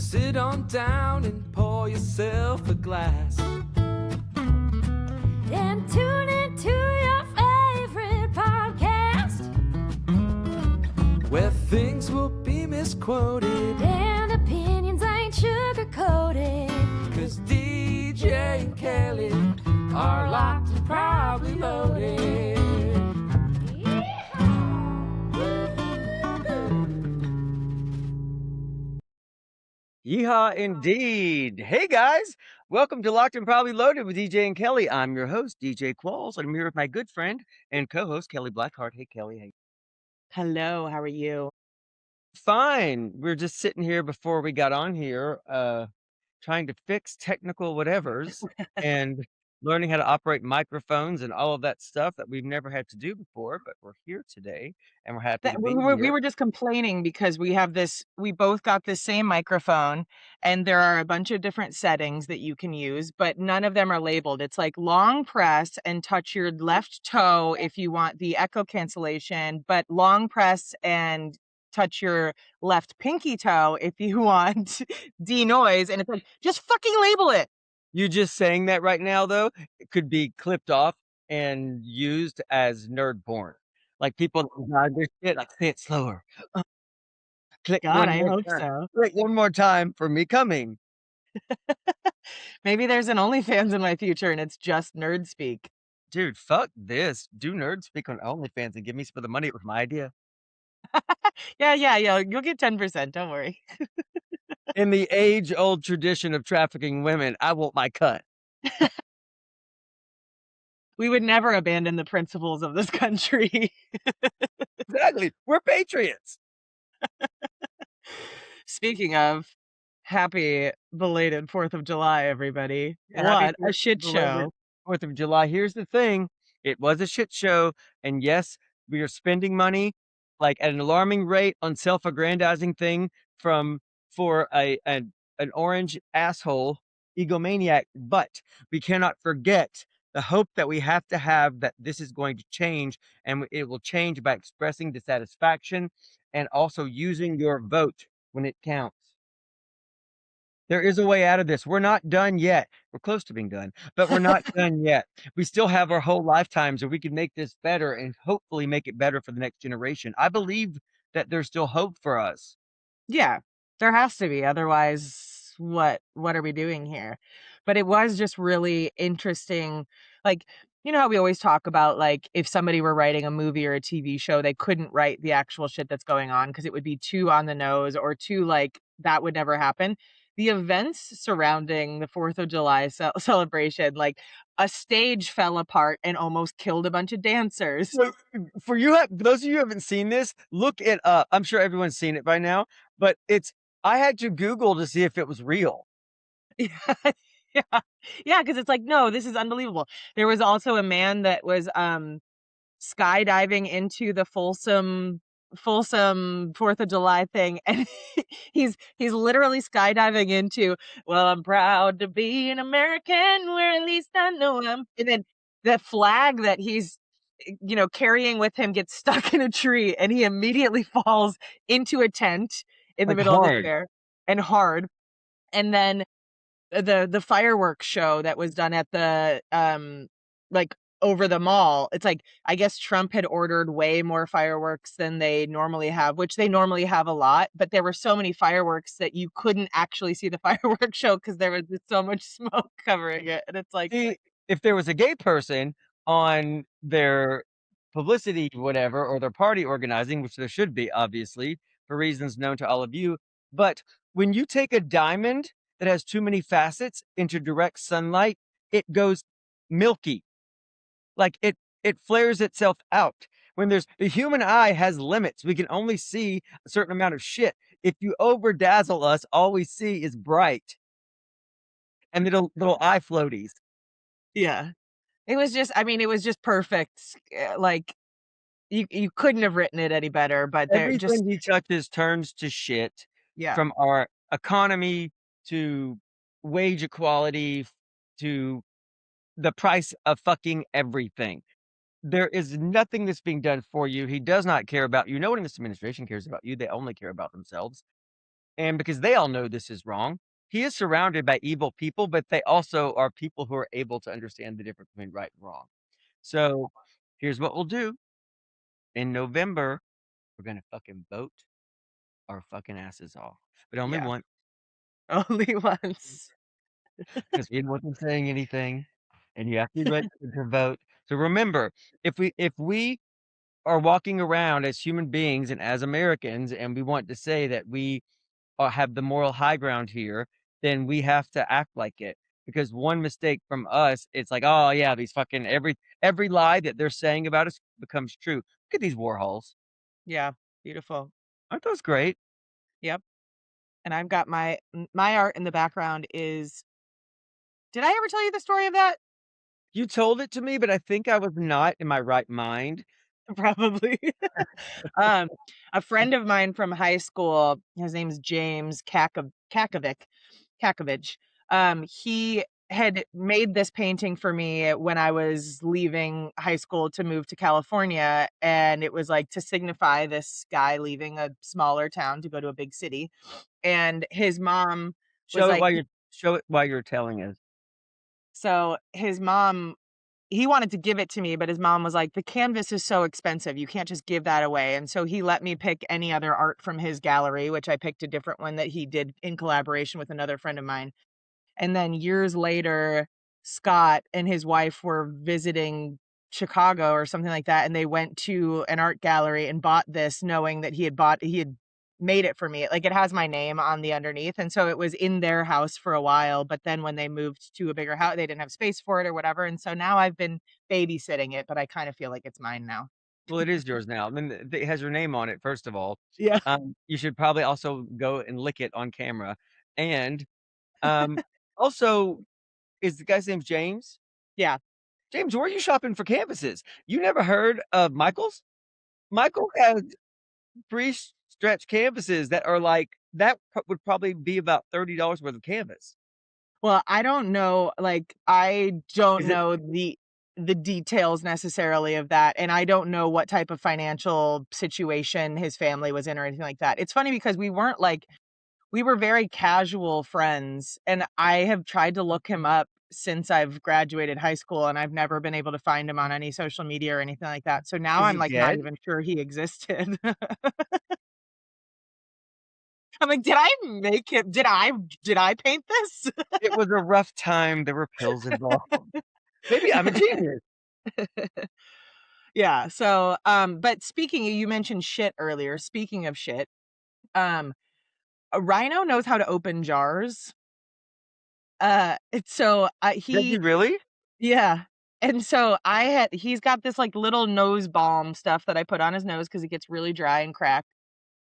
sit on down and pour yourself a glass. And tune into your favorite podcast, where things will be misquoted and opinions ain't sugar-coated. 'Cause DJ and Kelly are locked and probably loaded. Yeehaw indeed. Hey guys, welcome to Locked and Probably Loaded with DJ and Kelly. I'm your host, DJ Qualls, and I'm here with my good friend and co-host, Kelly Blackheart. Hey Kelly, hey. Hello, how are you? Fine. We're just sitting here before we got on here, trying to fix technical whatevers and learning how to operate microphones and all of that stuff that we've never had to do before, but we're here today and we're happy to We be were we here. were just complaining because we both got the same microphone and there are a bunch of different settings that you can use, but none of them are labeled. It's like long press and touch your left toe if you want the echo cancellation, but long press and touch your left pinky toe if you want denoise. And it's like, just fucking label it. You just saying that right now, though, it could be clipped off and used as nerd porn. Like people don't nod their shit, like say it slower. Click God, one I more hope time. so. Click one more time for me coming. Maybe there's an OnlyFans in my future and it's just nerd speak. Dude, fuck this. Do nerd speak on OnlyFans and give me some of the money. It was my idea. Yeah. You'll get 10%. Don't worry. In the age-old tradition of trafficking women, I want my cut. We would never abandon the principles of this country. Exactly. We're patriots. Speaking of, happy belated 4th of July, everybody. Happy What a shit show. 4th of July. Here's the thing. It was a shit show. And yes, we are spending money like at an alarming rate on self-aggrandizing thing for an orange asshole egomaniac. But we cannot forget the hope that we have to have that this is going to change, and it will change by expressing dissatisfaction and also using your vote when it counts. There is a way out of this. We're not done yet. We're close to being done, but we're not done yet. We still have our whole lifetimes where we can make this better and hopefully make it better for the next generation. I believe that there's still hope for us. Yeah, there has to be. Otherwise, what are we doing here? But it was just really interesting. Like, you know how we always talk about, like, if somebody were writing a movie or a TV show, they couldn't write the actual shit that's going on because it would be too on the nose or too, like, that would never happen. The events surrounding the 4th of July celebration, like, a stage fell apart and almost killed a bunch of dancers. So for those of you who haven't seen this, look it up. I'm sure everyone's seen it by now, but I had to Google to see if it was real. Yeah. Yeah, because it's like, no, this is unbelievable. There was also a man that was skydiving into the Folsom 4th of July thing, and he's literally skydiving into, well, I'm proud to be an American, where at least I know I'm, and then the flag that he's carrying with him gets stuck in a tree, and he immediately falls into a tent in the Like middle of the hard. air, and hard. And then the fireworks show that was done at the like over the mall, it's like, I guess Trump had ordered way more fireworks than they normally have, which they normally have a lot, but there were so many fireworks that you couldn't actually see the fireworks show because there was just so much smoke covering it. And it's like, See, if there was a gay person on their publicity, whatever, or their party organizing, which there should be, obviously, for reasons known to all of you. But when you take a diamond that has too many facets into direct sunlight, it goes milky. Like it flares itself out. When the human eye has limits, we can only see a certain amount of shit. If you over dazzle us, all we see is bright and little eye floaties. yeah, it was just, I mean, it was just perfect. Like, you couldn't have written it any better, but they're just, Everything he touches turns to shit, yeah. from our economy to wage equality to the price of fucking everything. There is nothing that's being done for you. He does not care about you. No one in this administration cares about you. They only care about themselves. and because they all know this is wrong. He is surrounded by evil people, but they also are people who are able to understand the difference between right and wrong. So here's what we'll do. In November, we're gonna fucking vote our fucking asses off. But only Yeah. once, Only once. because we wasn't saying anything, and you have to be registered to vote. So remember, if we are walking around as human beings and as Americans, and we want to say that we have the moral high ground here, then we have to act like it. Because one mistake from us, it's like, oh yeah, these fucking every lie that they're saying about us becomes true. Look at these Warhols. Yeah. Beautiful. Aren't those great? Yep. And I've got my art in the background is did I ever tell you the story of that? You told it to me, but I think I was not in my right mind. Probably. Um, a friend of mine from high school, his name's James Kakovich. He had made this painting for me when I was leaving high school to move to California, and it was like to signify this guy leaving a smaller town to go to a big city. And his mom was Show it like, while you're show it while you're telling us. so his mom he wanted to give it to me, but his mom was like, "The canvas is so expensive. You can't just give that away." And so he let me pick any other art from his gallery, which I picked a different one that he did in collaboration with another friend of mine. And then years later, Scott and his wife were visiting Chicago or something like that, and they went to an art gallery and bought this knowing that he had made it for me. Like, it has my name on the underneath, and so it was in their house for a while, but then when they moved to a bigger house, they didn't have space for it or whatever, and so now I've been babysitting it, but I kinda feel like it's mine now. Well, it is yours now. I mean, it has your name on it, first of all. Yeah. You should probably also go and lick it on camera. And um, also, is the guy's name James? Yeah. James, where are you shopping for canvases? You never heard of Michael's? Michael has stretch canvases that are like that would probably be about $30 worth of canvas. Well, I don't know, like, I don't Is it know the details necessarily of that, and I don't know what type of financial situation his family was in or anything like that. It's funny because we were very casual friends, and I have tried to look him up since I've graduated high school, and I've never been able to find him on any social media or anything like that. So now is I'm, he like, not dead? even sure he existed. I'm like, "Did I make him? Did I paint this?" It was a rough time. There were pills involved. Maybe I'm a genius. Yeah, so, but you mentioned shit earlier. Speaking of shit, um, a Rhino knows how to open jars. It's so, Does he he really? yeah, and so he's got this, like, little nose balm stuff that I put on his nose because it gets really dry and cracked,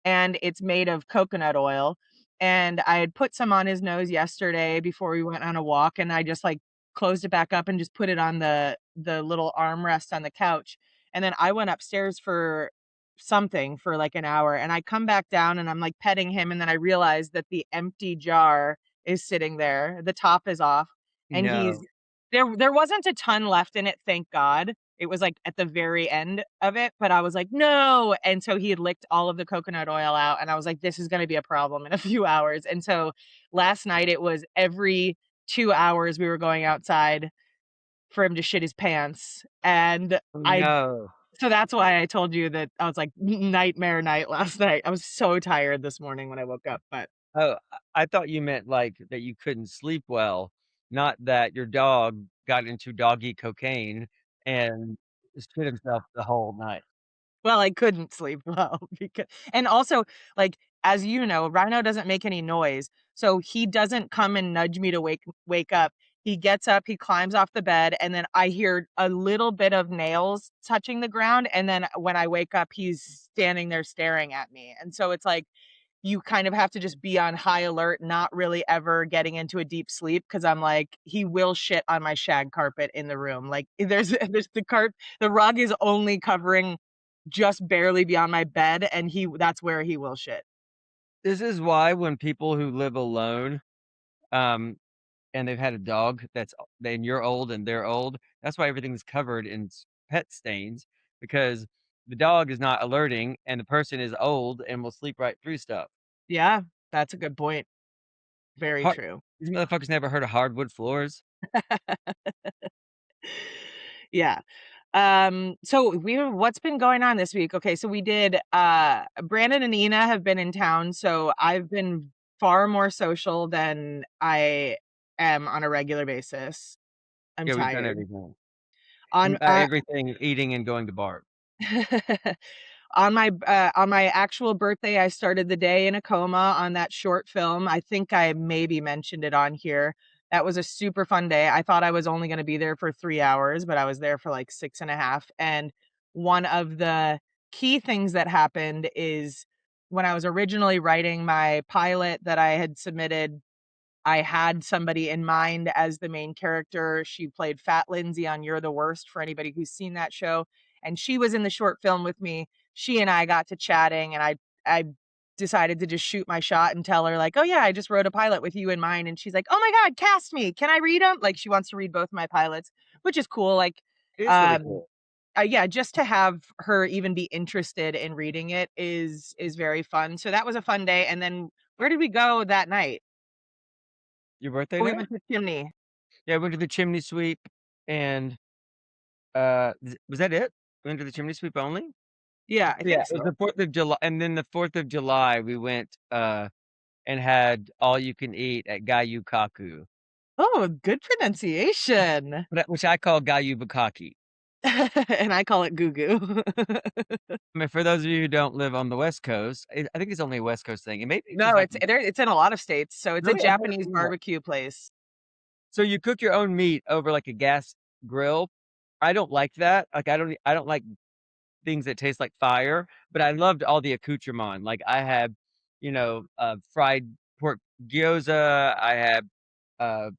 and it's made of coconut oil, and I had put some on his nose yesterday before we went on a walk, and I just, like, closed it back up and just put it on the little armrest on the couch, and then I went upstairs for something for, like, an hour, and I come back down and I'm, like, petting him, and then I realized that the empty jar is sitting there, the top is off, and No. there wasn't a ton left in it, thank God. It was, like, at the very end of it, but I was like, "No," and so he had licked all of the coconut oil out, and I was like, "This is gonna be a problem in a few hours," and so last night, it was every 2 hours we were going outside for him to shit his pants, and I No. so that's why I told you that I was like, nightmare night last night. I was so tired this morning when I woke up, but Oh, I thought you meant, like, that you couldn't sleep well, not that your dog got into doggy cocaine and shit himself the whole night. well, I couldn't sleep well because and also, like, as you know, Rhino doesn't make any noise, so he doesn't come and nudge me to wake up. He gets up, he climbs off the bed, and then I hear a little bit of nails touching the ground, and then when I wake up, he's standing there staring at me, and so it's like, you kind of have to just be on high alert, not really ever getting into a deep sleep because I'm like, he will shit on my shag carpet in the room. Like, there's the rug is only covering just barely beyond my bed, and that's where he will shit. This is why when people who live alone, um, and they've had a dog and you're old and they're old, that's why everything's covered in pet stains, because the dog is not alerting and the person is old and will sleep right through stuff. Yeah, That's a good point. Very Hard true. these motherfuckers never heard of hardwood floors. Yeah. So what's been going on this week? Okay, so we did Brandon and Ina have been in town, so I've been far more social than I am on a regular basis. I'm Yeah, we've done tired. everything. On And by everything, eating and going to bar. on my actual birthday, I started the day in a coma on that short film. I think I maybe mentioned it on here. That was a super fun day. I thought I was only going to be there for 3 hours, but I was there for like 6.5. And one of the key things that happened is when I was originally writing my pilot that I had submitted, I had somebody in mind as the main character. She played Fat Lindsay on You're the Worst for anybody who's seen that show. And she was in the short film with me. She and I got to chatting, and I decided to just shoot my shot and tell her, like, oh yeah, I just wrote a pilot with you in mind. And she's like, oh my God, cast me. Can I read them? Like, she wants to read both my pilots, which is cool. Like, It is really um cool. yeah, just to have her even be interested in reading it is very fun. So that was a fun day. And then where did we go that night? Your birthday Oh, we night? went to Chimney. Yeah, we went to the chimney sweep and, was that it? We went to the chimney sweep only? Yeah, I Yeah, think it was so. the 4th of July, and then the 4th of July, we went, and had all you can eat at Gayu Kaku, Oh, good pronunciation. which I call Gayu Bukaki. And I call it goo goo. I mean, for those of you who don't live on the West Coast, I think it's only a West Coast thing. It may be just No, like it's in a lot of states, so it's a really, I've never Japanese seen that. barbecue place. So you cook your own meat over like a gas grill. I don't like that. Like I don't like things that taste like fire, but I loved all the accoutrement. Like I had, fried pork gyoza. I had uh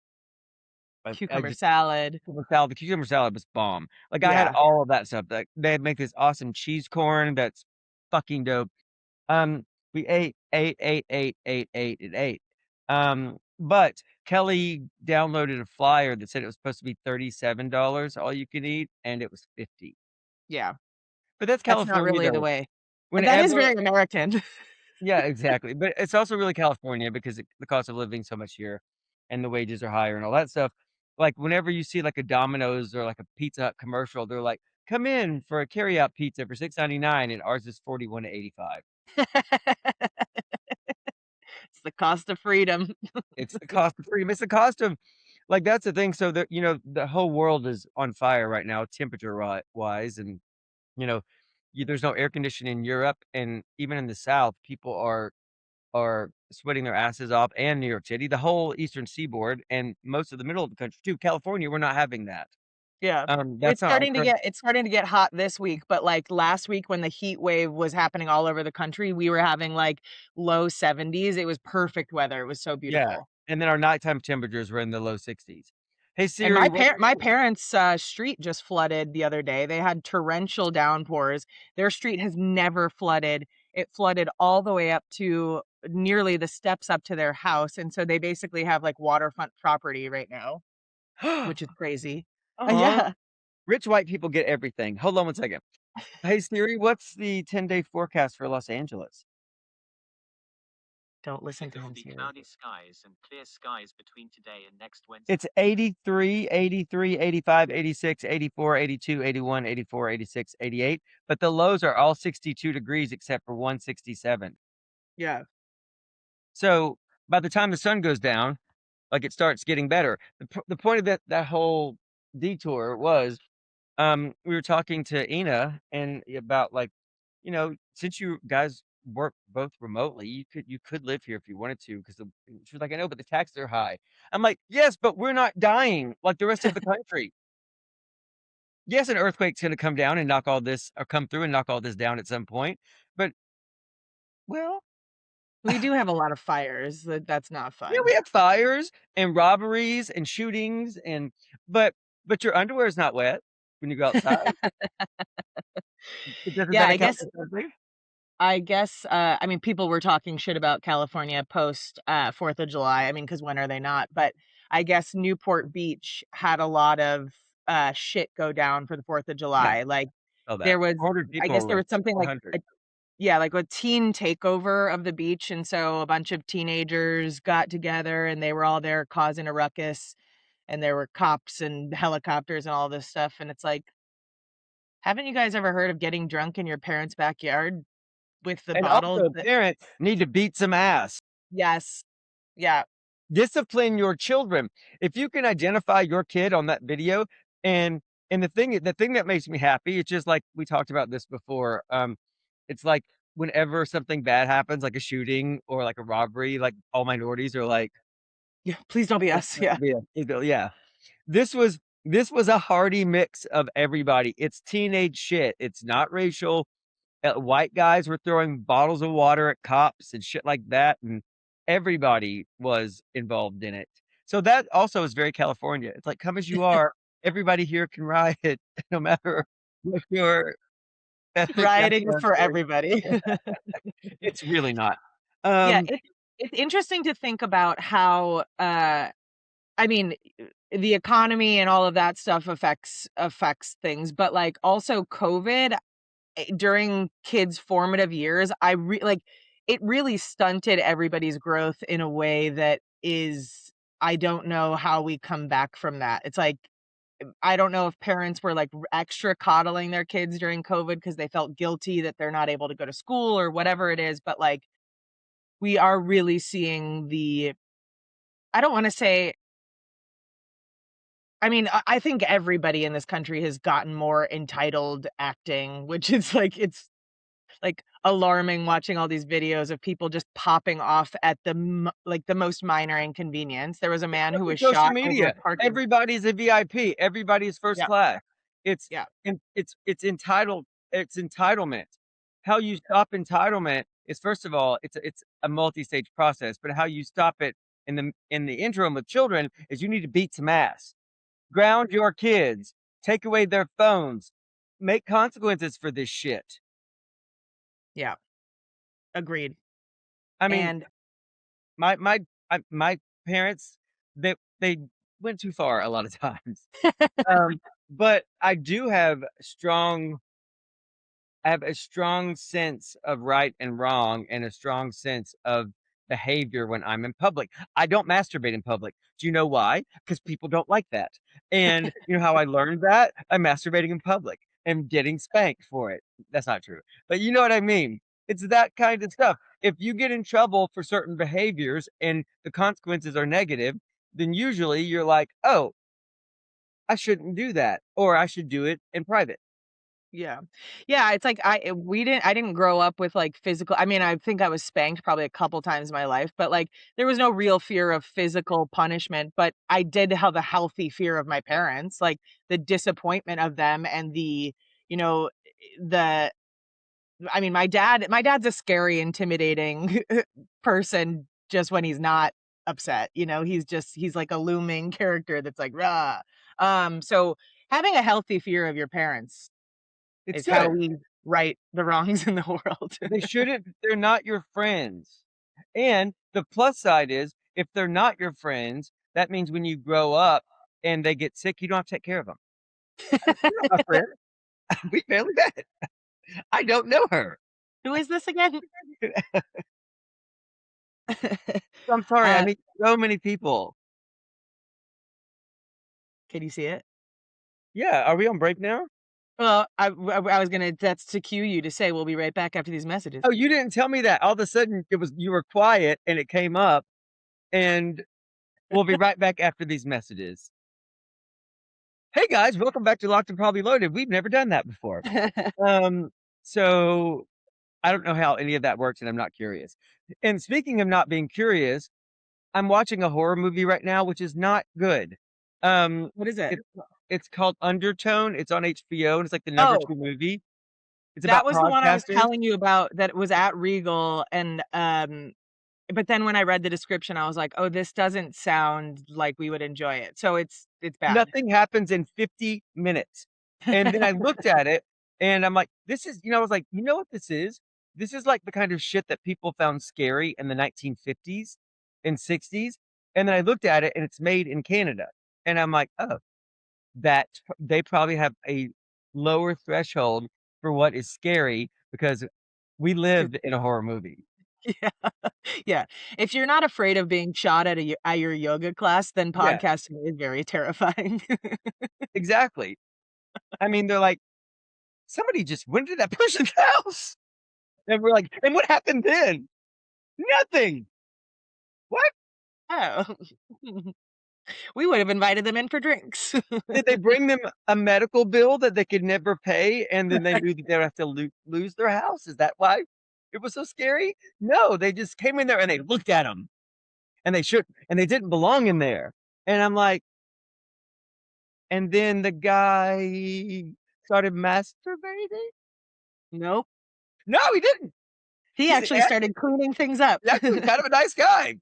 I Cucumber just salad. cucumber salad. The cucumber salad was bomb. Like I had Yeah. all of that stuff. Like they make this awesome cheese corn that's fucking dope. We ate, but Kelly downloaded a flyer that said it was supposed to be $37 all you can eat, and it was 50. Yeah. But that's That's not California really the though. way. That is Whenever very American. Yeah, exactly. But it's also really California because the cost of living so much here and the wages are higher and all that stuff. Like whenever you see like a Domino's or like a Pizza Hut commercial, they're like, "Come in for a carryout pizza for 6.99," and ours is 41.85. It's the cost of freedom. It's the cost of freedom. It's the cost of like that's the thing. So that the whole world is on fire right now, wise, and you know, there's no air conditioning in Europe, and even in the South, people are sweating their asses off, and New York City, the whole Eastern Seaboard, and most of the middle of the country too. California, we're not having that. Yeah. That's not our current. It's starting to get hot this week, but like last week when the heat wave was happening all over the country, we were having like low 70s. It was perfect weather. It was so Yeah, beautiful. and then our nighttime temperatures were in the low 60s. Hey And Siri, what? my parents' street just flooded the other day. They had torrential downpours. Their street has never flooded. It flooded all the way up to nearly the steps up to their house, and so they basically have like waterfront property right now, which is crazy. Aw, Yeah. rich white people get everything. Hold on one second. Hey Siri, what's the 10-day forecast for Los Angeles? Don't listen to It'll him, be Siri. cloudy skies and clear skies between today and next Wednesday. It's 83, 83, 85, 86, 84, 82, 81, 84, 86, 88, but the lows are all 62 degrees except for 167. Yeah. So by the time the sun goes down, like it starts getting better. The point of that whole detour was we were talking to Ina and about like, since you guys work both remotely, you could live here if you wanted to because she was like, I know, but the taxes are high. I'm like, yes, but we're not dying like the rest of the country. Yes, an earthquake's gonna come down and knock all this or come through and knock all this down at some point. But well, We do have a lot of fires. That's not yeah, fun. we have fires and robberies and shootings but your underwear is not wet when you go outside. Doesn't Yeah, that account for something? I mean, people were talking shit about California post 4th of July. I mean, because when are they not? But I guess Newport Beach had a lot of shit go down for the 4th of Yeah, July. Like all that. there was, 400 I people guess there was arrested, something like 400. yeah, like a teen takeover of the beach, and so a bunch of teenagers got together and they were all there causing a ruckus, and there were cops and helicopters and all this stuff, and it's like, haven't you guys ever heard of getting drunk in your parents' backyard with the And bottles also, that parents need to beat some ass. Yes. Yeah. Discipline your children. If you can identify your kid on that video, and the thing that makes me happy, it's just like we talked about this before. It's like whenever something bad happens, like a shooting or like a robbery, like all minorities are like, Yeah, please don't be us, yeah. yeah. This was a hearty mix of everybody. It's teenage shit. It's not racial. White guys were throwing bottles of water at cops and shit like that, and everybody was involved in it. So that also is very California. It's like, come as you are. Everybody here can riot, no matter what your ethnic Rioting is background for is. everybody. It's really not. Yeah, Um, it's interesting to think about how, I mean, the economy and all of that stuff affects things, but, like, also COVID, during kids' formative years, like, it really stunted everybody's growth in a way that is I don't know how we come back from that. It's like, I don't know if parents were, like, extra coddling their kids during COVID because they felt guilty that they're not able to go to school or whatever it is, but, like, we are really seeing I don't wanna say I mean, I think everybody in this country has gotten more entitled acting, which is like it's, like, alarming watching all these videos of people just popping off at the most minor inconvenience. There was a man Look who at was social shot over a media. parking. Everybody's a VIP. Everybody's first Yeah, class. It's yeah, it's entitled. It's entitlement. How you stop entitlement is, first of all, it's a multi-stage process. But how you stop it in the interim with children is you need to beat some ass, ground your kids, take away their phones, make consequences for this shit. yeah, agreed, I mean, and my parents, they went too far a lot of times. But I have a strong sense of right and wrong and a strong sense of behavior when I'm in public. I don't masturbate in public. Do you know why? Because people don't like that. And you know how I learned that? I'm masturbating in public and getting spanked for it. That's not true. But you know what I mean? It's that kind of stuff. If you get in trouble for certain behaviors and the consequences are negative, then usually you're like, oh, I shouldn't do that, or I should do it in private. yeah. Yeah, it's like I didn't grow up with, like, physical I mean, I think I was spanked probably a couple times in my life, but, like, there was no real fear of physical punishment, but I did have a healthy fear of my parents, like, the disappointment of them and you know, the I mean, my dad's a scary, intimidating person just when he's not upset, he's like a looming character that's like, "Rah." So having a healthy fear of your parents It's is how good. we right the wrongs in the world. They're not your friends. And the plus side is, if they're not your friends, that means when you grow up and they get sick, you don't have to take care of them. You're not my friend. We barely met. I don't know her. Who is this again? I'm sorry, I Uh, meet so many people. can you see it? Yeah, are we on break now? Well, I was gonna that's to cue you to say, "We'll be right back after these messages." Oh, you didn't tell me that. All of a sudden, you were quiet and it came up, and we'll be right back after these messages. Hey guys, welcome back to Locked and Probably Loaded. We've never done that before. Um, so I don't know how any of that works, and I'm not curious. And speaking of not being curious, I'm watching a horror movie right now, which is not good. Um, What is it? it's it's called Undertone. It's on HBO, and it's like the number Oh, 2 movie. It's that about was the one I was podcasters. telling you about that was at Regal, and, but then when I read the description, I was like, "Oh, this doesn't sound like we would enjoy it." So it's bad. Nothing happens in 50 minutes. And then I looked at it and I'm like, this is, I was like, you know what this is? This is like the kind of shit that people found scary in the 1950s and 60s. And then I looked at it and it's made in Canada. And I'm like, oh, they probably have a lower threshold for what is scary because We lived in a horror movie. Yeah. Yeah. If you're not afraid of being shot at your yoga class, then Yeah, podcasting is very terrifying. exactly. I mean, they're like, somebody just went to that person's house. And we're like, and what happened then? Nothing. What? Oh. We would have invited them in for drinks. Did they bring them a medical bill that they could never pay, and then they knew that they would have to lose their house? Is that why it was so scary? No, they just came in there and they looked at them, and they didn't belong in there. And I'm like, and then the guy started masturbating? Nope. No, he didn't. He He's actually started cleaning things up. actually kind of a nice guy.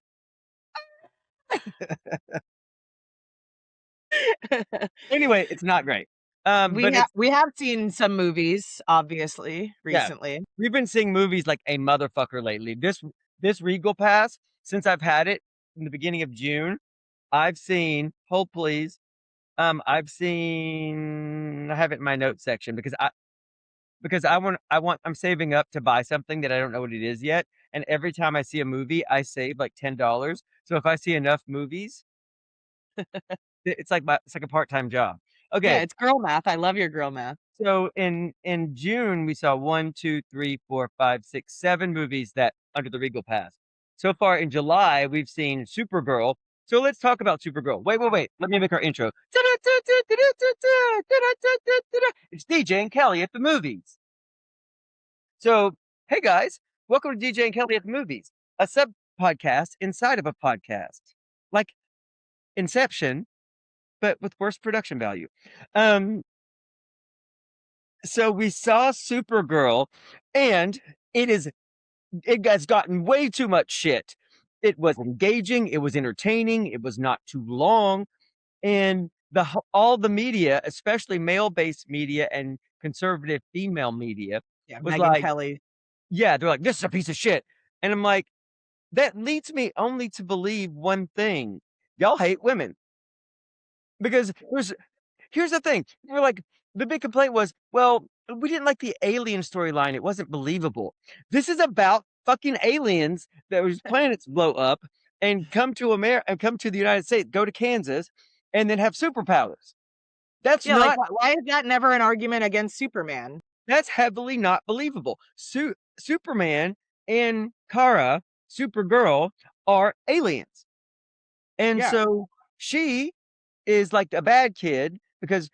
Anyway, it's not great. But it's We have seen some movies, obviously, yeah. recently. We've been seeing movies like a motherfucker lately. This Regal Pass, since I've had it in the beginning of June, I've seen, hold please. I have it in my notes section because I'm saving up to buy something that I don't know what it is yet. And every time I see a movie, I save like $10. So if I see enough movies, it's like a part-time job. Yeah, Okay. it's girl math. I love your girl math. So in June, we saw 1, 2, 3, 4, 5, 6, 7 movies that under the Regal Pass. So far in July, we've seen Supergirl. So let's talk about Supergirl. Wait. Let me make our intro. It's DJ and Kelly at the movies. So, hey guys, welcome to DJ and Kelly at the movies, a sub podcast inside of a podcast, like Inception, but with worse production value. So we saw Supergirl, and it has gotten way too much shit. It was engaging, it was entertaining, it was not too long, and all the media, especially male-based media and conservative female media, Yeah, was Megyn like, Kelly. yeah, they're like, this is a piece of shit. And I'm like, that leads me only to believe one thing. Y'all hate women. Because here's the thing. We're like, the big complaint was, well, we didn't like the alien storyline. It wasn't believable. This is about fucking aliens that whose planets blow up and come to America and come to the United States, go to Kansas, and then have superpowers. That's Yeah, like not why is that never an argument against Superman? that's heavily not believable. Superman and Kara, Supergirl, are aliens. And Yeah. so she is like a bad kid because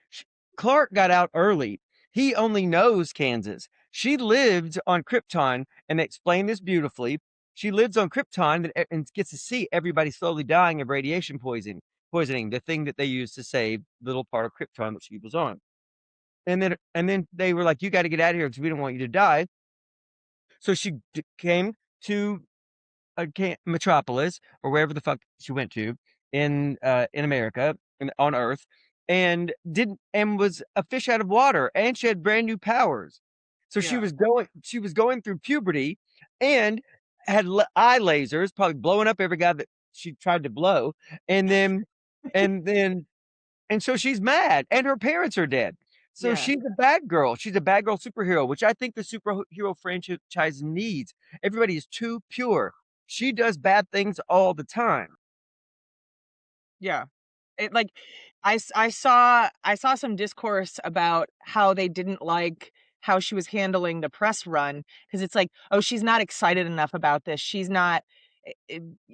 Clark got out early. He only knows Kansas. She lived on Krypton, and they explain this beautifully. She lives on Krypton and gets to see everybody slowly dying of radiation poisoning, the thing that they use to save the little part of Krypton that she was on. And then they were like, "You got to get out of here because we don't want you to die." So she came to Metropolis or wherever the fuck she went to in America on Earth, and was a fish out of water, and she had brand new powers. So Yeah. she was going through puberty, and had eye lasers, probably blowing up every guy that she tried to blow, and then and then and so she's mad, and her parents are dead. So Yeah. she's a bad girl. She's a bad girl superhero, which I think the superhero franchise needs. Everybody is too pure. She does bad things all the time. Yeah. It like I saw some discourse about how they didn't like how she was handling the press run because it's like, oh, she's not excited enough about this. She's not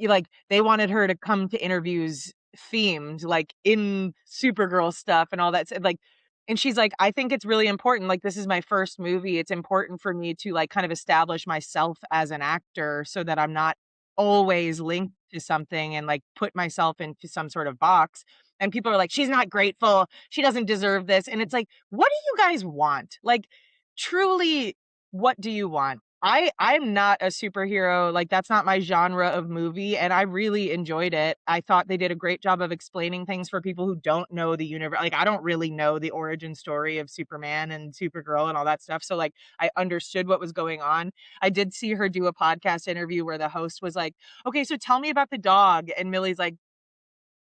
like they wanted her to come to interviews themed like in Supergirl stuff and all that like and she's like, I think it's really important. Like, this is my first movie. It's important for me to like kind of establish myself as an actor so that I'm not always linked to something and like put myself into some sort of box. And people are like, she's not grateful. She doesn't deserve this. And it's like, what do you guys want? Like, truly, what do you want? I'm not a superhero. Like, that's not my genre of movie. And I really enjoyed it. I thought they did a great job of explaining things for people who don't know the universe. Like, I don't really know the origin story of Superman and Supergirl and all that stuff. So, like, I understood what was going on. I did see her do a podcast interview where the host was like, okay, so tell me about the dog. And Millie's like,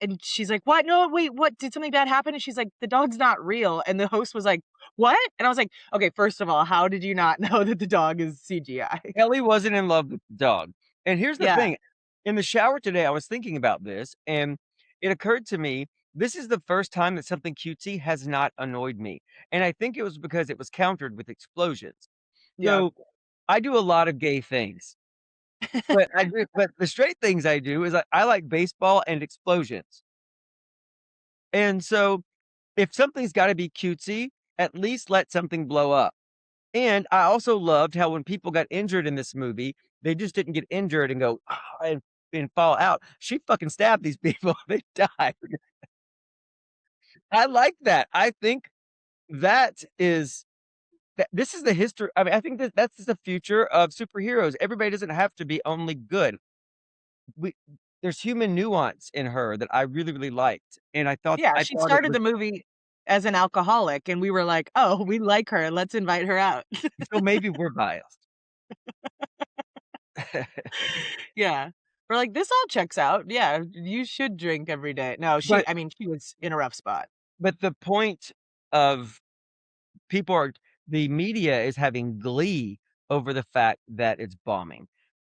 and she's like, what? No, wait, what? Did something bad happen? And she's like, the dog's not real. And the host was like, what? And I was like, okay, first of all, how did you not know that the dog is CGI? Ellie wasn't in love with the dog. And here's the Yeah. thing. In the shower today, I was thinking about this, and it occurred to me, this is the first time that something cutesy has not annoyed me. And I think it was because it was countered with explosions. Yeah. So I do a lot of gay things. But the straight things I do is I like baseball and explosions. And so if something's gotta be cutesy, at least let something blow up. And I also loved how when people got injured in this movie, they just didn't get injured and go, "Ah," and fall out. She fucking stabbed these people, they died. I like that. I think that is this is the history. I mean, I think that that's the future of superheroes. Everybody doesn't have to be only good. We There's human nuance in her that I really, really liked, and Yeah, I she thought it started was the movie as an alcoholic, and we were like, oh, we like her. Let's invite her out. so maybe we're biased. Yeah. We're like, this all checks out. Yeah, you should drink every day. No, But I mean, she was in a rough spot. but the point of people are the media is having glee over the fact that it's bombing.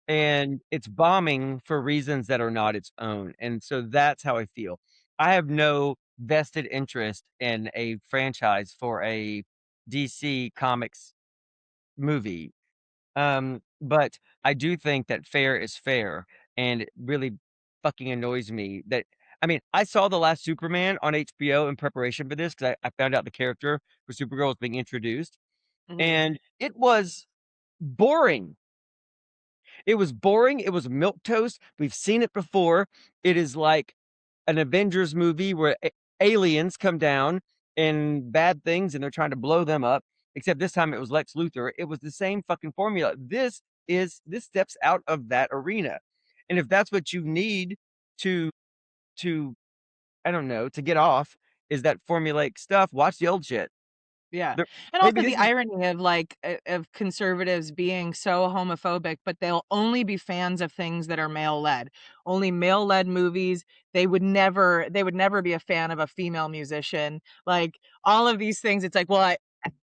And it's bombing for reasons that are not its own, and so that's how I feel. I have no vested interest in a franchise for a DC Comics movie, but I do think that fair is fair, and it really fucking annoys me that I mean, I saw The Last Superman on HBO in preparation for this 'cause I found out the character for Supergirl was being introduced, Mhm. and it was boring. It was boring, it was milquetoast, we've seen it before. It is like an Avengers movie where aliens come down and bad things, and they're trying to blow them up, except this time it was Lex Luthor. It was the same fucking formula. This steps out of that arena, and if that's what you need to to, I don't know, to get off, is that formulaic stuff, watch the old shit. Yeah. There And maybe also this the is irony of like of conservatives being so homophobic, but they'll only be fans of things that are male led. Only male led movies. They would never be a fan of a female musician. Like all of these things, it's like, well,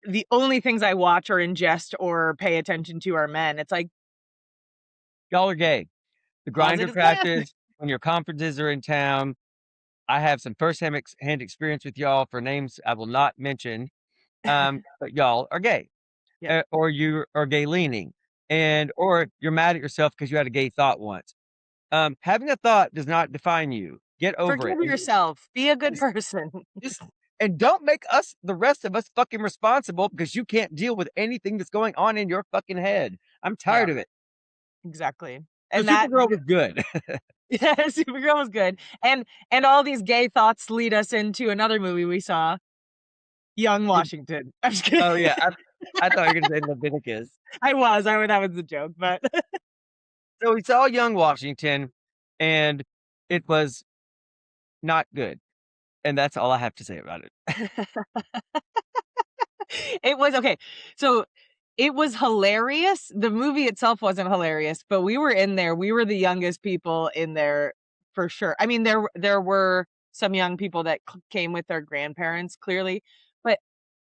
the only things I watch or ingest or pay attention to are men. It's like y'all are gay. The grinder closet is man. patches, when your conferences are in town, I have some hand experience with y'all for names I will not mention, but y'all are gay, Yeah. or you are gay leaning, and or you're mad at yourself because you had a gay thought once. Having a thought does not define you. Get over it. Forgive yourself. Be a good Just, person. just and don't make us the rest of us fucking responsible because you can't deal with anything that's going on in your fucking head. I'm Yeah, tired of it. exactly. So And that Supergirl was good. yeah, Supergirl was good. And all these gay thoughts lead us into another movie we saw, Young Washington. I'm just kidding. Oh yeah, I thought you were gonna say Leviticus. I mean, that was a joke, but So we saw Young Washington, and it was not good, and that's all I have to say about it. it was okay. So it was hilarious. The movie itself wasn't hilarious, but we were in there. We were the youngest people in there for sure. I mean, there were some young people that came with their grandparents, clearly, but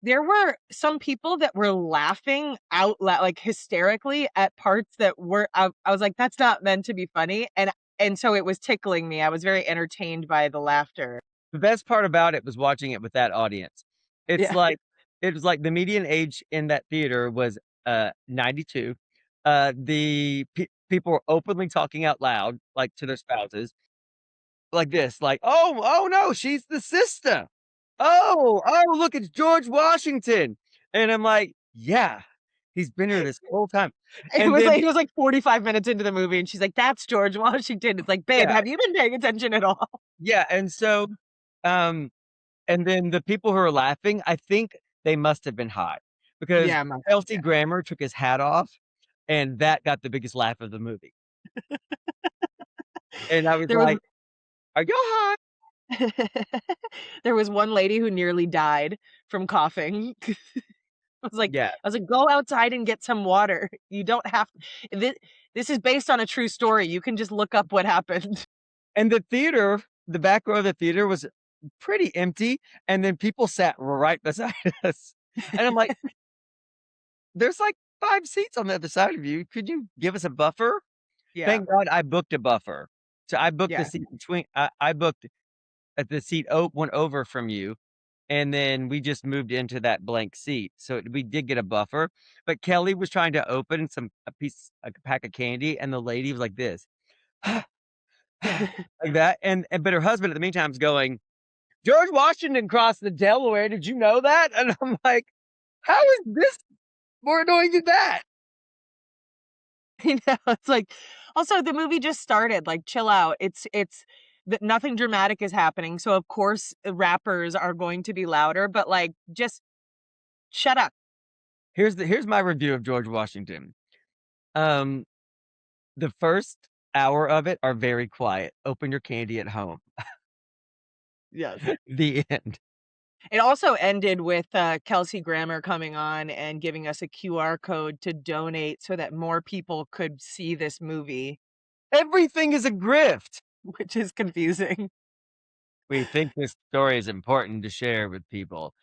there were some people that were laughing out loud, like hysterically at parts that were. I was like, that's not meant to be funny, and so it was tickling me. I was very entertained by the laughter. The best part about it was watching it with that audience. It's Yeah. like it was like the median age in that theater was 92. The people were openly talking out loud, like to their spouses, like this, like, oh no, she's the sister. Oh, look, it's George Washington. And I'm like, yeah, he's been here this whole time. And then, It was like 45 minutes into the movie, and she's like, "That's George Washington." It's like, babe, yeah, have you been paying attention at all? yeah. And so, um, and then the people who are laughing, I think they must have been high because Yeah, Kelsey Grammer took his hat off, and that got the biggest laugh of the movie. And I was there was like, are y'all high? there was one lady who nearly died from coughing. Yeah. I was like, go outside and get some water. You don't have this. This is based on a true story. You can just look up what happened. And the theater the back row of the theater was pretty empty, and then people sat right beside us. And I'm like, there's like 5 seats on the other side of you. Could you give us a buffer? Yeah. Thank God I booked a buffer. So I booked Yeah. the seat between I booked at the seat one over from you, and then we just moved into that blank seat. So we did get a buffer. But Kelly was trying to open a pack of candy, and the lady was like this. Like that. And but her husband at the meantime is going, George Washington crossed the Delaware. Did you know that? And I'm like, how is this more annoying than that? I know. It's like, also the movie just started. Like, chill out. It's that nothing dramatic is happening. So of course rappers are going to be louder, but like, just shut up. Here's my review of George Washington. The first hour of it are very quiet. Open your candy at home. Yes. The end. It also ended with Kelsey Grammer coming on and giving us a QR code to donate so that more people could see this movie, Everything is a grift. which is confusing. We think this story is important to share with people.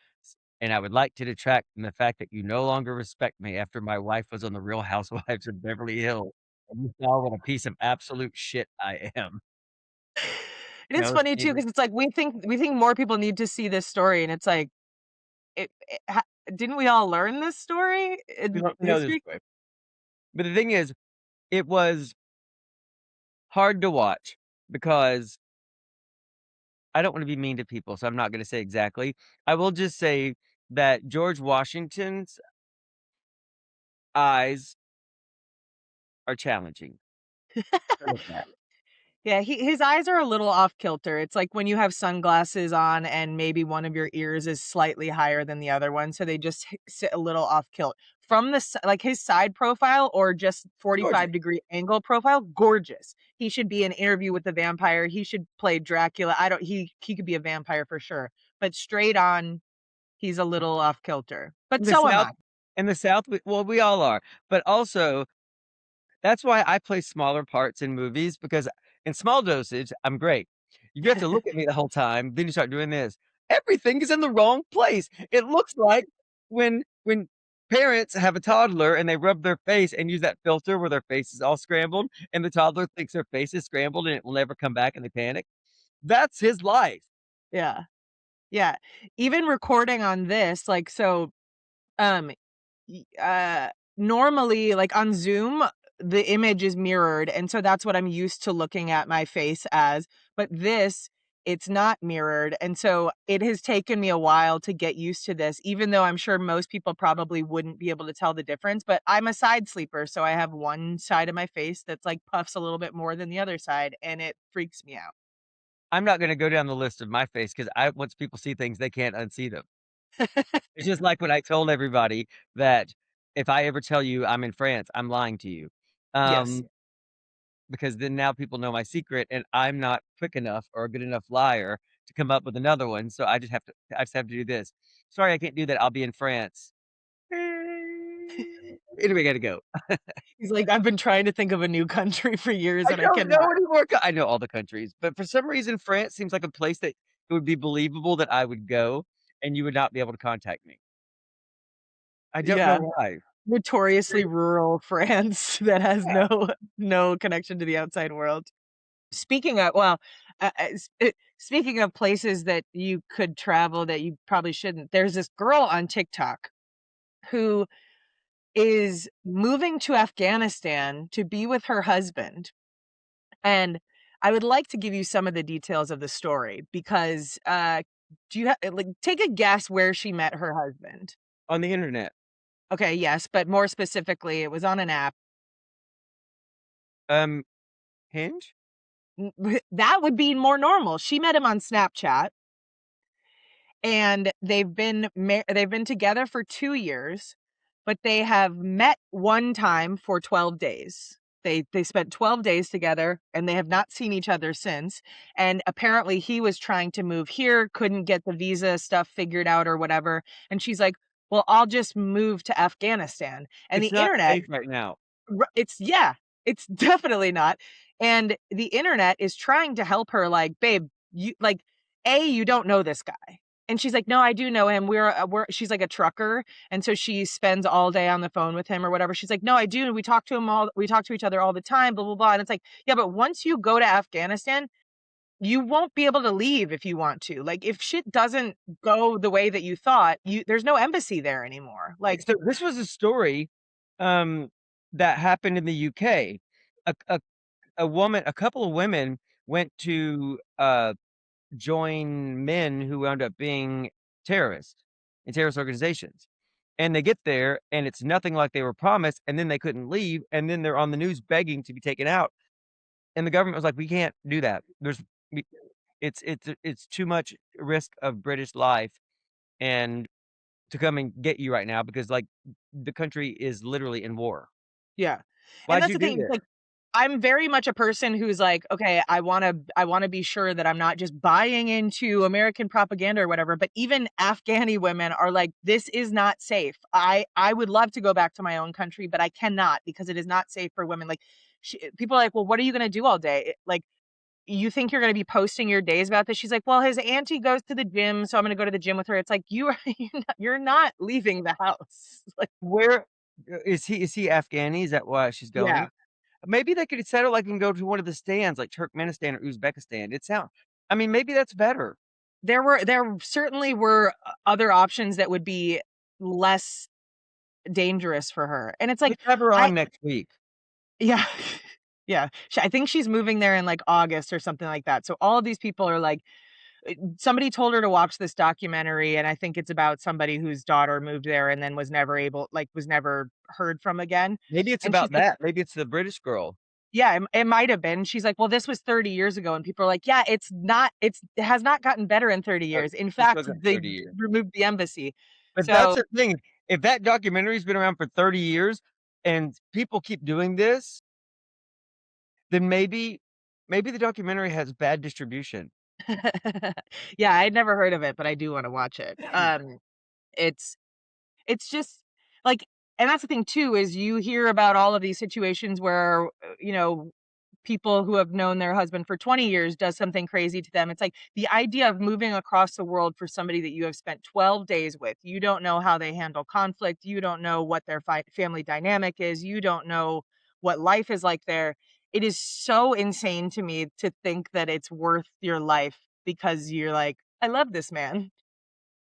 And I would like to detract from the fact that you no longer respect me after my wife was on the Real Housewives of Beverly Hills. And you saw what a piece of absolute shit I am. It is funny too, because it's like we think more people need to see this story, and it's like, didn't we all learn this story We in don't know this history? way. But the thing is, it was hard to watch because I don't want to be mean to people, so I'm not going to say exactly. I will just say that George Washington's eyes are challenging to look at. Yeah, his eyes are a little off kilter. It's like when you have sunglasses on and maybe one of your ears is slightly higher than the other one, so they just sit a little off kilt. From the like his side profile or just 45-degree angle profile, gorgeous. He should be in Interview with the Vampire. He should play Dracula. He could be a vampire for sure. But straight on, he's a little off kilter. But In the so am South, I. in the South, well, we all are. But also, that's why I play smaller parts in movies because in small dosage, I'm great. You have to look at me the whole time, then you start doing this. Everything is in the wrong place. It looks like when parents have a toddler and they rub their face and use that filter where their face is all scrambled, and the toddler thinks their face is scrambled and it will never come back and they panic. That's his life. Yeah. Yeah. Even recording on this, like, so um normally, like on Zoom, the image is mirrored, and so that's what I'm used to looking at my face as. But this, it's not mirrored, and so it has taken me a while to get used to this, even though I'm sure most people probably wouldn't be able to tell the difference. But I'm a side sleeper, so I have one side of my face that's like puffs a little bit more than the other side, and it freaks me out. I'm not going to go down the list of my face because once people see things, they can't unsee them. It's just like when I told everybody that if I ever tell you I'm in France, I'm lying to you. Yes. Because then now people know my secret and I'm not quick enough or a good enough liar to come up with another one. So I just have to do this. Sorry, I can't do that. I'll be in France. Anyway, gotta go. He's like, I've been trying to think of a new country for years I and I don't know cannot. anymore. I know all the countries, but for some reason, France seems like a place that it would be believable that I would go and you would not be able to contact me. I don't Yeah. know why. Notoriously rural France that has Yeah. no connection to the outside world. Speaking of, well, speaking of places that you could travel that you probably shouldn't, there's this girl on TikTok who is moving to Afghanistan to be with her husband. And I would like to give you some of the details of the story because do you like take a guess where she met her husband? On the internet. Okay, yes, but more specifically, it was on an app. Hinge? That would be more normal. She met him on Snapchat, and they've been together for 2 years, but they have met one time for 12 days. They spent 12 days together, and they have not seen each other since. And apparently, he was trying to move here, couldn't get the visa stuff figured out or whatever. And she's like, "Well, I'll just move to Afghanistan." And the It's not internet, safe right now. it's definitely not. And the internet is trying to help her, like, babe, you like, you don't know this guy. And she's like, no, I do know him. She's like a trucker. And so she spends all day on the phone with him or whatever. She's like, no, I do. We talk to each other all the time, blah, blah, blah. And it's like, yeah, but once you go to Afghanistan, you won't be able to leave if you want to. Like, if shit doesn't go the way that you thought, there's no embassy there anymore. Like, So this was a story that happened in the UK. A couple of women went to join men who wound up being terrorists in terrorist organizations. And they get there and it's nothing like they were promised, and then they couldn't leave, and then they're on the news begging to be taken out. And the government was like, "We can't do that. It's too much risk of British life and to come and get you right now because like the country is literally in war. yeah. And Why'd that's you the do thing. this?" Like, I'm very much a person who's like, okay, I wanna be sure that I'm not just buying into American propaganda or whatever. But even Afghani women are like, this is not safe. I would love to go back to my own country, but I cannot because it is not safe for women. Like, people are like, well, what are you gonna do all day? Like, you think you're gonna be posting your days about this? She's like, well, his auntie goes to the gym, so I'm gonna go to the gym with her. It's like, you're not leaving the house. Like, Where is he? Is he Afghani? Is that why she's yeah. going? Maybe they could settle like and go to one of the stands like Turkmenistan or Uzbekistan. I mean, maybe that's better. There certainly were other options that would be less dangerous for her. And it's like, Let's have her I on next week. yeah. Yeah. I think she's moving there in like August or something like that. So all of these people are like, somebody told her to watch this documentary, and I think it's about somebody whose daughter moved there and then was never heard from again. Maybe it's And she's about like, that. Maybe it's the British girl. yeah, it might have been. She's like, well, this was 30 years ago. And people are like, yeah, it has not gotten better in 30 Oh, years. In she still fact, got they 30 years. removed the embassy. But that's So the thing. If that documentary's been around for 30 years and people keep doing this, then maybe the documentary has bad distribution. yeah, I'd never heard of it, but I do want to watch it. It's it's just like, and that's the thing too, is you hear about all of these situations where, people who have known their husband for 20 years does something crazy to them. It's like the idea of moving across the world for somebody that you have spent 12 days with. You don't know how they handle conflict. You don't know what their family dynamic is. You don't know what life is like there. It is so insane to me to think that it's worth your life because you're like, I love this man.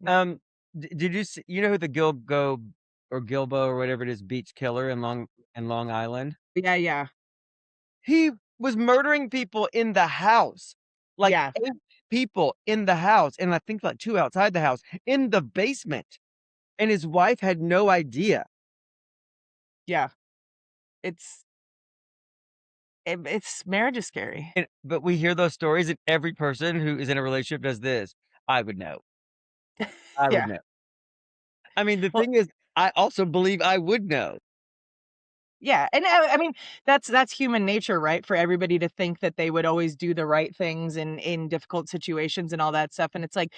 Um, did you see, you know who the Gilgo or Gilbo or whatever it is beach killer in Long Island? Yeah, yeah, He was murdering people in the house, like yeah, 8 people in the house, and I think like 2 outside the house in the basement, and his wife had no idea. yeah. It's it's marriage is scary. But we hear those stories, and every person who is in a relationship does this. I would know. I would Yeah. know. I mean, the Well, thing is, I also believe I would know. yeah, and I mean, that's human nature, right? For everybody to think that they would always do the right things in difficult situations and all that stuff. And it's like,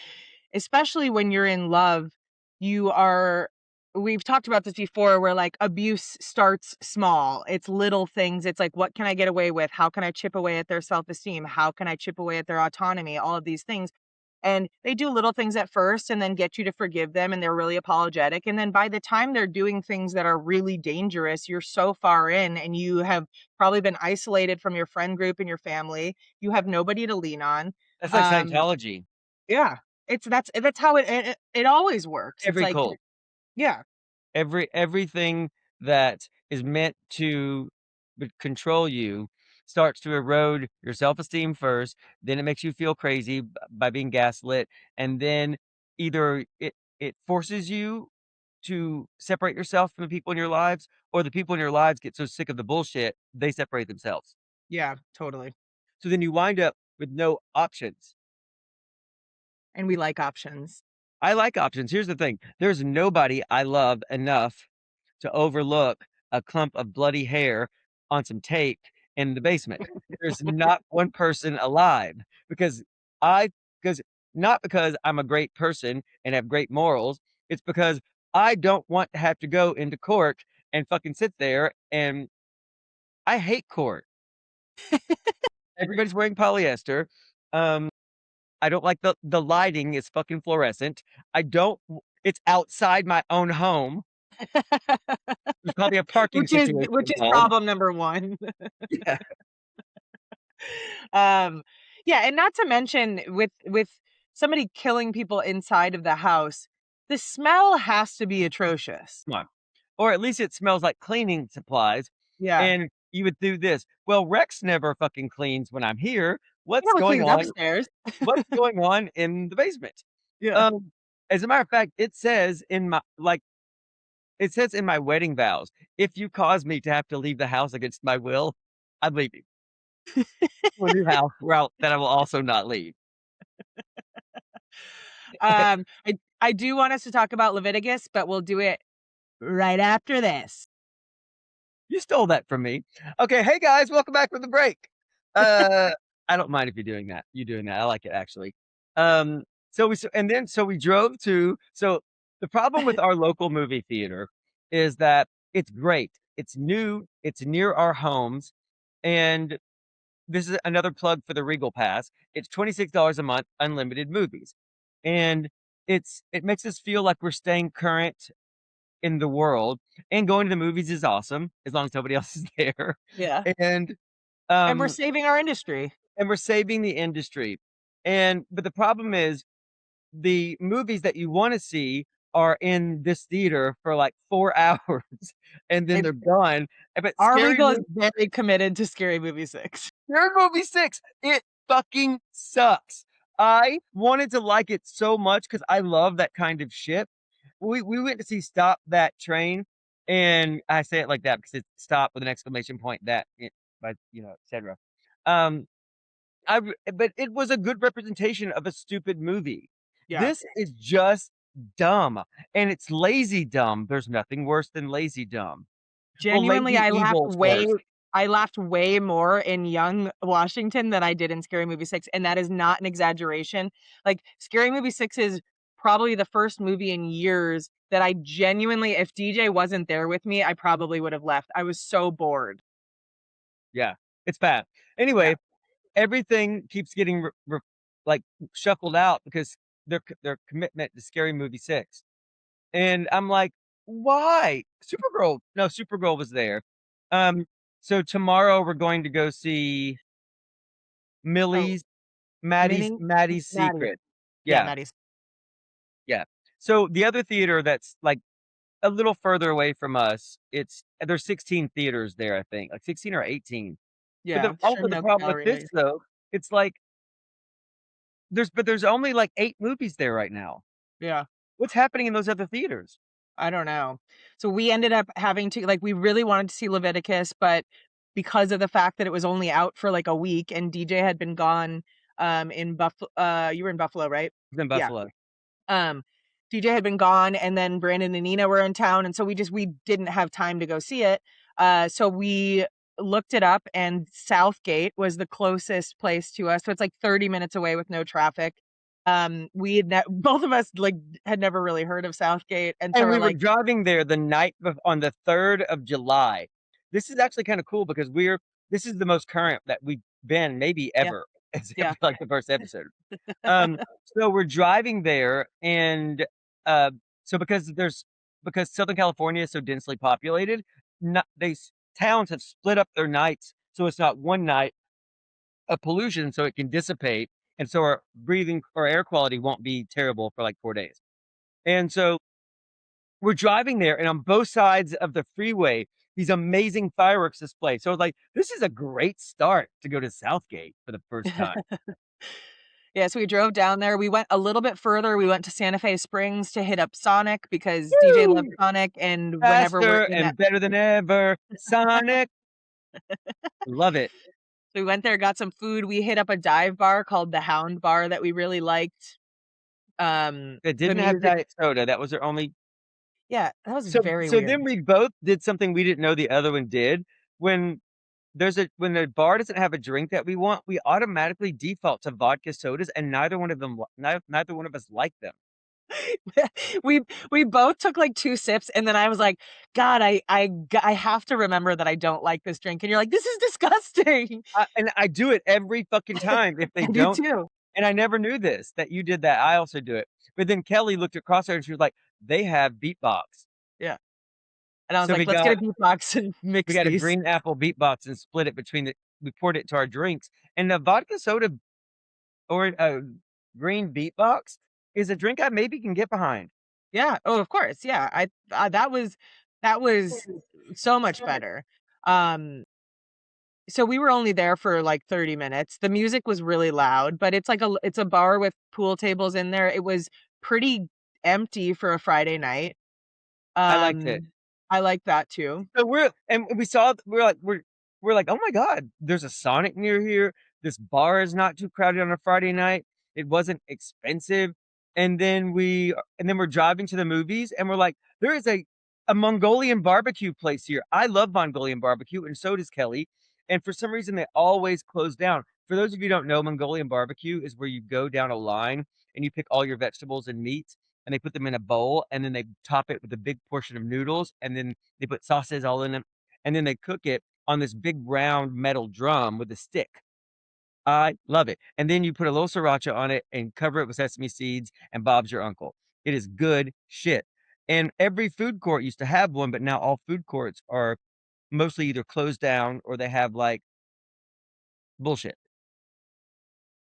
especially when you're in love, you are we've talked about this before where like abuse starts small. It's little things. It's like, what can I get away with? How can I chip away at their self-esteem? How can I chip away at their autonomy? All of these things. And they do little things at first and then get you to forgive them, and they're really apologetic. And then by the time they're doing things that are really dangerous, you're so far in and you have probably been isolated from your friend group and your family. You have nobody to lean on. That's like Um, Scientology. yeah. That's how it always works. It's Every like, cult. yeah, Everything that is meant to control you starts to erode your self-esteem first, then it makes you feel crazy by being gaslit, and then either it forces you to separate yourself from the people in your lives, or the people in your lives get so sick of the bullshit, they separate themselves. yeah, totally. So then you wind up with no options. And we like options. I like options. Here's the thing. There's nobody I love enough to overlook a clump of bloody hair on some tape in the basement. There's not one person alive because I because not because I'm a great person and have great morals. It's because I don't want to have to go into court and fucking sit there, and I hate court. Everybody's wearing polyester. Um I don't like the lighting is fucking fluorescent. It's outside my own home. There's probably a parking situation which is involved. problem number one. Yeah. Yeah, and not to mention with somebody killing people inside of the house, the smell has to be atrocious. Come on. Or at least it smells like cleaning supplies. Yeah. And you would do this. Well, Rex never fucking cleans when I'm here. What's Never going cleans on? upstairs. What's going on in the basement? Yeah. As a matter of fact, it says in my wedding vows, if you cause me to have to leave the house against my will, I'm leaving to a new house that I will also not leave. I do want us to talk about Leviticus, but we'll do it right after this. You stole that from me. Okay, hey guys, welcome back from the break. I don't mind if you're doing that. You doing that. I like it actually. So we drove to the problem with our local movie theater is that it's great. It's new, it's near our homes, and this is another plug for the Regal Pass. It's $26 a month, unlimited movies. And it makes us feel like we're staying current in the world, and going to the movies is awesome as long as nobody else is there. Yeah. And And we're saving our industry. and we're saving the industry. But the problem is the movies that you want to see are in this theater for like 4 hours and then they're gone. But Our Scary Regal is very committed to Scary Movie 6. Movie 6, it fucking sucks. I wanted to like it so much because I love that kind of shit. We went to see Stop That Train, and I say it like that because it's stop with an exclamation point that but etc. But it was a good representation of a stupid movie. Yeah. This is just dumb, and it's lazy dumb. There's nothing worse than lazy dumb. Genuinely, Lazy Evil's worse. I laughed way more in Young Washington than I did in Scary Movie 6, and that is not an exaggeration. Like, Scary Movie 6 is probably the first movie in years that I genuinely, if DJ wasn't there with me, I probably would have left. I was so bored. Yeah, it's bad. Anyway, everything keeps getting like shuffled out because their commitment to Scary Movie 6. And I'm like, why? Supergirl was there. So tomorrow we're going to go see Maddie's Secret. Yeah, Yeah, Maddie's. yeah. So the other theater that's like a little further away from us, there's 16 theaters there, I think, like 16 or 18. Yeah. Also the problem with this though, it's like there's only like 8 movies there right now. Yeah. What's happening in those other theaters? I don't know. So we ended up having to, like, we really wanted to see Leviticus, but because of the fact that it was only out for like a week and DJ had been gone in Buffalo, you were in Buffalo, right? In Buffalo. DJ had been gone, and then Brandon and Nina were in town, and so we didn't have time to go see it. So we looked it up, and Southgate was the closest place to us. So it's like 30 minutes away with no traffic. Both of us had never really heard of Southgate, and so we were driving there the night on the 3rd of July. This is actually kind of cool because this is the most current that we've been maybe ever, except like the first episode. So we're driving there, and so because Southern California is so densely populated, towns have split up their nights, so it's not one night of pollution, so it can dissipate. And so our air quality won't be terrible for like 4 days. And so we're driving there, and on both sides of the freeway, these amazing fireworks display. So like, this is a great start to go to Southgate for the first time. Yeah, so we drove down there. We went a little bit further. We went to Santa Fe Springs to hit up Sonic because DJ loves Sonic, and Faster whenever we're in and better than ever, Sonic. Love it. So we went there, got some food. We hit up a dive bar called the Hound Bar that we really liked. It didn't have diet soda. That was their only. Yeah, that was very weird. So then we both did something we didn't know the other one did. When the bar doesn't have a drink that we want, we automatically default to vodka sodas, and neither one of us like them. we both took like 2 sips, and then I was like, God, I have to remember that I don't like this drink. And you're like, this is disgusting. And I do it every fucking time. If they I don't, do too. And I never knew this, that you did that. I also do it. But then Kelly looked at Crosshair and she was like, they have beatbox. Yeah. And I was So like, let's get a beatbox and we mix got a these. green apple beatbox and split it between we poured it into our drinks. And the vodka soda or a green beatbox is a drink I maybe can get behind. Yeah. Oh, of course. Yeah. That was so much better. So we were only there for like 30 minutes. The music was really loud, but it's like it's a bar with pool tables in there. It was pretty empty for a Friday night. I liked it. I like that too. So we're like, oh my God, there's a Sonic near here. This bar is not too crowded on a Friday night. It wasn't expensive. And then we're driving to the movies and we're like, there is a Mongolian barbecue place here. I love Mongolian barbecue, and so does Kelly. And for some reason they always close down. For those of you who don't know, Mongolian barbecue is where you go down a line and you pick all your vegetables and meats and they put them in a bowl and then they top it with a big portion of noodles and then they put sauces all in them and then they cook it on this big round metal drum with a stick. I love it. And then you put a little sriracha on it and cover it with sesame seeds and Bob's your uncle. It is good shit. And every food court used to have one, but now all food courts are mostly either closed down or they have like bullshit.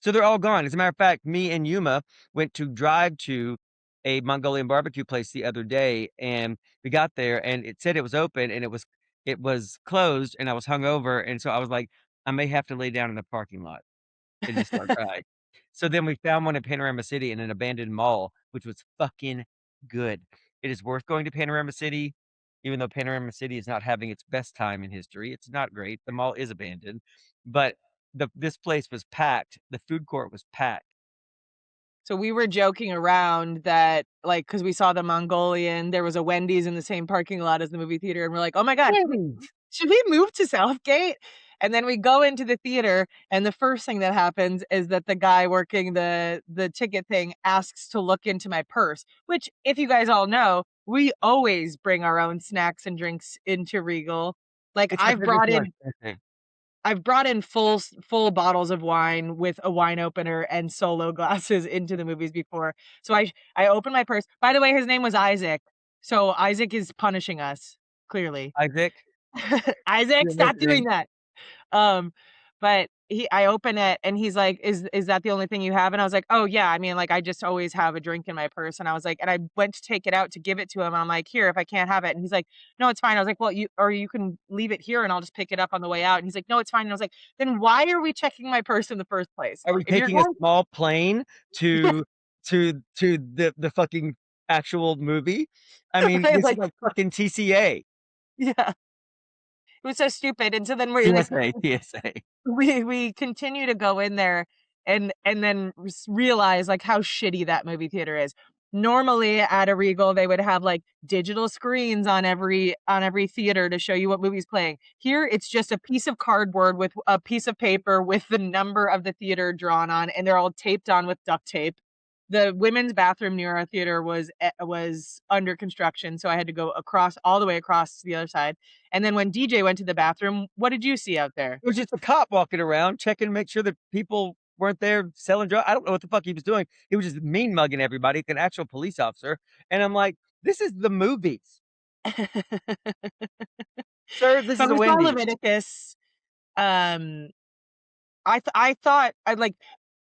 So they're all gone. As a matter of fact, me and Yuma went to drive to a Mongolian barbecue place the other day, and we got there, and it said it was open, and it was closed, and I was hungover, and so I was like, I may have to lay down in the parking lot and just start crying. So then we found one in Panorama City in an abandoned mall, which was fucking good. It is worth going to Panorama City, even though Panorama City is not having its best time in history. It's not great. The mall is abandoned, but this place was packed. The food court was packed. So we were joking around that, like, because we saw the Mongolian, there was a Wendy's in the same parking lot as the movie theater, and we're like, oh my God, should we move to Southgate? And then we go into the theater, and the first thing that happens is that the guy working the ticket thing asks to look into my purse, which, if you guys all know, we always bring our own snacks and drinks into Regal. Like, Except for this one. I've brought in full bottles of wine with a wine opener and solo glasses into the movies before. So I opened my purse. By the way, his name was Isaac. So Isaac is punishing us, clearly. Isaac, Isaac, you're stop doing listening. that. But I open it and he's like, is that the only thing you have? And I was like, oh yeah, I mean, like, I just always have a drink in my purse. And I was like, and I went to take it out to give it to him. And I'm like, here, if I can't have it. And he's like, no, it's fine. I was like, well, you can leave it here and I'll just pick it up on the way out. And he's like, no, it's fine. And I was like, then why are we checking my purse in the first place? Are we If you're taking a going, small plane to the fucking actual movie? I mean, this is like, like fucking TCA. yeah, it was so stupid. And so then we're like, TSA. we continue to go in there and then realize like how shitty that movie theater is. Normally at a Regal they would have like digital screens on every theater to show you what movie's playing. Here it's just a piece of cardboard with a piece of paper with the number of the theater drawn on, and they're all taped on with duct tape. The women's bathroom near our theater was under construction, so I had to go all the way across to the other side. And then when DJ went to the bathroom, what did you see out there? It was just a cop walking around checking to make sure that people weren't there selling drugs. I don't know what the fuck he was doing. He was just mean mugging everybody, like an actual police officer. And I'm like, this is the movies. Sir, this But is a we saw Wendy's. Leviticus. I thought I like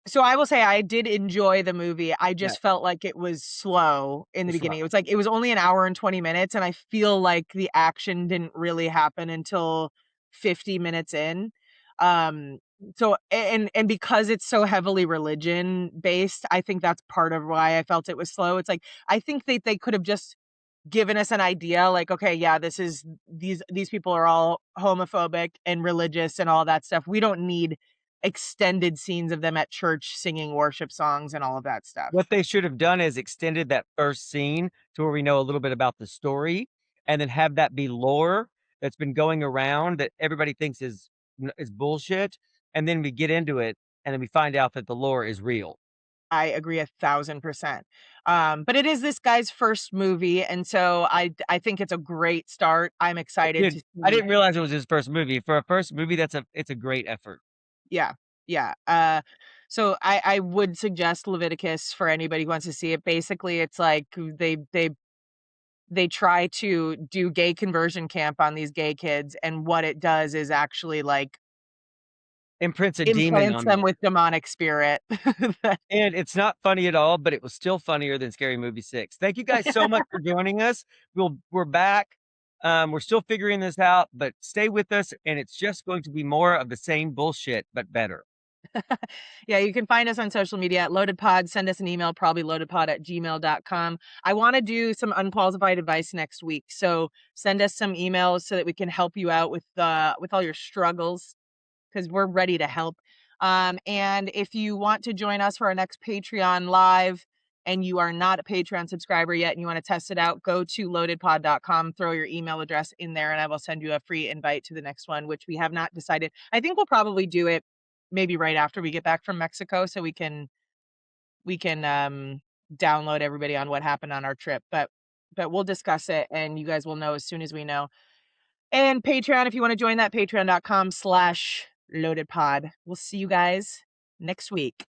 so I will say I did enjoy the movie. I just felt like it was slow in the It's beginning. slow. It was only an hour and 20 minutes, and I feel like the action didn't really happen until 50 minutes in. So and because it's so heavily religion based, I think that's part of why I felt it was slow. It's like I think they could have just given us an idea like, okay, yeah, these people are all homophobic and religious and all that stuff. We don't need extended scenes of them at church singing worship songs and all of that stuff. What they should have done is extended that first scene to where we know a little bit about the story, and then have that be lore that's been going around that everybody thinks is bullshit, and then we get into it, and then we find out that the lore is real. I agree 1,000%. But it is this guy's first movie, and so I think it's a great start. I'm excited to Dude, I see. didn't realize it was his first movie. For a first movie, it's a great effort. Yeah. Yeah. So I would suggest Leviticus for anybody who wants to see it. Basically, it's like they try to do gay conversion camp on these gay kids, and what it does is actually like Imprints a demon implants on them. them with demonic spirit. And it's not funny at all, but it was still funnier than Scary Movie 6. Thank you guys so much for joining us. We're back. We're still figuring this out, but stay with us, and it's just going to be more of the same bullshit, but better. Yeah, you can find us on social media at loadedpod. Send us an email, probably loadedpod@gmail.com. I want to do some unqualified advice next week. So send us some emails so that we can help you out with all your struggles, because we're ready to help. And if you want to join us for our next Patreon live and you are not a Patreon subscriber yet and you want to test it out, go to loadedpod.com, throw your email address in there, and I will send you a free invite to the next one, which we have not decided. I think we'll probably do it maybe right after we get back from Mexico, so we can download everybody on what happened on our trip. But we'll discuss it, and you guys will know as soon as we know. And Patreon, if you want to join that, patreon.com/loadedpod. We'll see you guys next week.